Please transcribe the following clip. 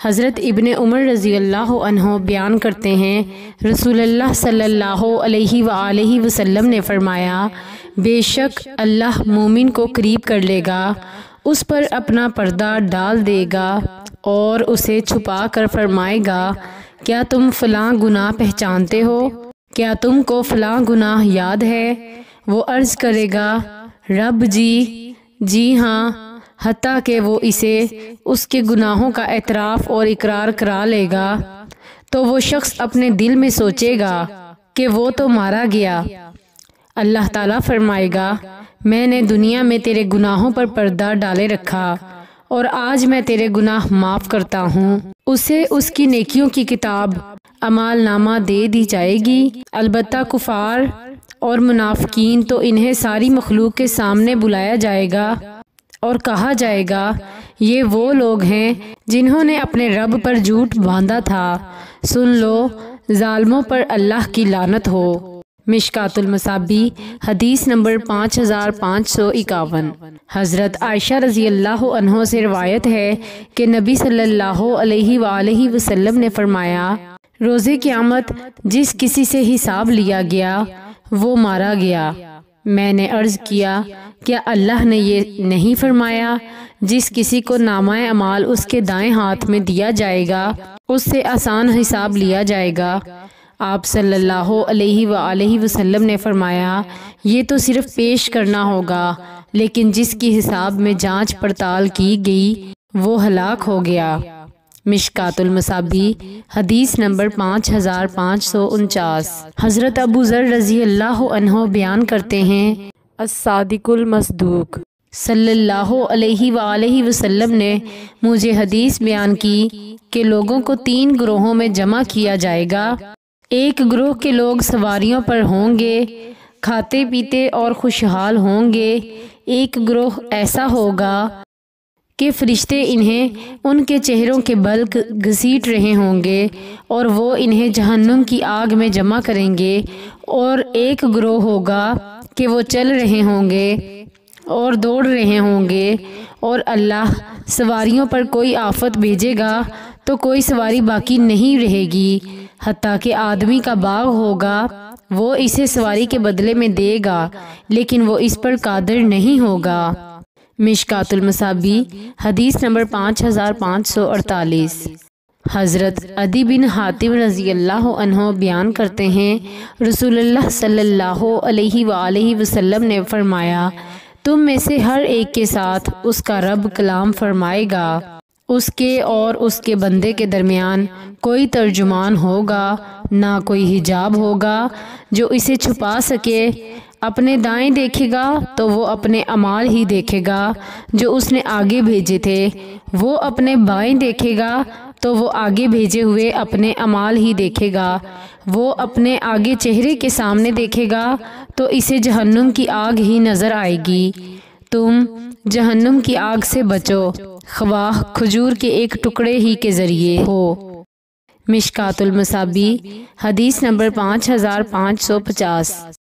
हज़रत इब्ने उमर रज़ी अल्लाह अन्हु बयान करते हैं, रसूलुल्लाह सल्लल्लाहु अलैहि वसल्लम ने फरमाया, बेशक अल्लाह मोमिन को करीब कर लेगा, उस पर अपना पर्दा डाल देगा और उसे छुपा कर फरमाएगा, क्या तुम फ़लाँ गुनाह पहचानते हो? क्या तुमको फ़लाँ गुनाह याद है? वो अर्ज़ करेगा, रब जी हाँ, हत्ता कि वो इसे उसके गुनाहों का एतराफ़ और इकरार करा लेगा। तो वो शख्स अपने दिल में सोचेगा कि वो तो मारा गया। अल्लाह ताला फरमाएगा, मैंने दुनिया में तेरे गुनाहों पर पर्दा डाले रखा और आज मैं तेरे गुनाह माफ़ करता हूँ। उसे उसकी नेकियों की किताब अमाल नामा दे दी जाएगी। अलबत्ता कुफार और मुनाफिकीन तो इन्हें सारी मखलूक के सामने बुलाया जाएगा और कहा जाएगा, ये वो लोग हैं जिन्होंने अपने रब पर झूठ बांधा था। सुन लो, जालिमों पर अल्लाह की लानत हो। मिशकातुल मसाबी हदीस नंबर 5551। हज़रत आयशा रज़ी अल्लाह अन्हा से रिवायत है कि नबी सल्लल्लाहु अलैहि वसल्लम ने फरमाया, रोज़े क़यामत जिस किसी से हिसाब लिया गया वो मारा गया। मैंने अर्ज़ किया, क्या अल्लाह ने ये नहीं फरमाया, जिस किसी को नामाए अमाल उसके दाएं हाथ में दिया जाएगा उससे आसान हिसाब लिया जाएगा। आप सल्लल्लाहु अलैहि वसल्लम ने फरमाया, ये तो सिर्फ पेश करना होगा, लेकिन जिसकी हिसाब में जांच पड़ताल की गई वो हलाक हो गया। मिशकातुल मसाबी हदीस नंबर 5549। हज़रत अबू ज़र रज़ी अल्लाह अन्हु बयान करते हैं, अस्सादिकुल मस्दूक सल्लल्लाहु अलैहि वसल्लम ने मुझे हदीस बयान की कि लोगों को 3 ग्रोहों में जमा किया जाएगा। एक ग्रोह के लोग सवारियों पर होंगे, खाते पीते और खुशहाल होंगे। एक ग्रोह ऐसा होगा कि फरिश्ते इन्हें उनके चेहरों के बल घसीट रहे होंगे और वो इन्हें जहन्नुम की आग में जमा करेंगे। और एक ग्रोह होगा कि वो चल रहे होंगे और दौड़ रहे होंगे और अल्लाह सवारियों पर कोई आफत भेजेगा तो कोई सवारी बाकी नहीं रहेगी, हत्ता कि आदमी का बाग होगा, वो इसे सवारी के बदले में देगा, लेकिन वो इस पर कादिर नहीं होगा। मिशकातुल मसाबी हदीस नंबर 5548। हज़रत अदी बिन हातिम रज़ी अल्लाह अन्हु बयान करते हैं, रसूलुल्लाह सल्लल्लाहु अलैहि वसल्लम ने फरमाया, तुम में से हर एक के साथ उसका रब कलाम फरमाएगा। उसके और उसके बंदे के दरमियान कोई तर्जुमान होगा, ना कोई हिजाब होगा जो इसे छुपा सके। अपने दाएं देखेगा तो वो अपने अमाल ही देखेगा जो उसने आगे भेजे थे, वो अपने बाएं देखेगा तो वो आगे भेजे हुए अपने अमाल ही देखेगा। वो अपने आगे चेहरे के सामने देखेगा तो इसे जहन्नुम की आग ही नज़र आएगी। तुम जहन्नुम की आग से बचो, ख्वाह खजूर के एक टुकड़े ही के ज़रिए हो। मिशकातुल मसाबी हदीस नंबर 5550।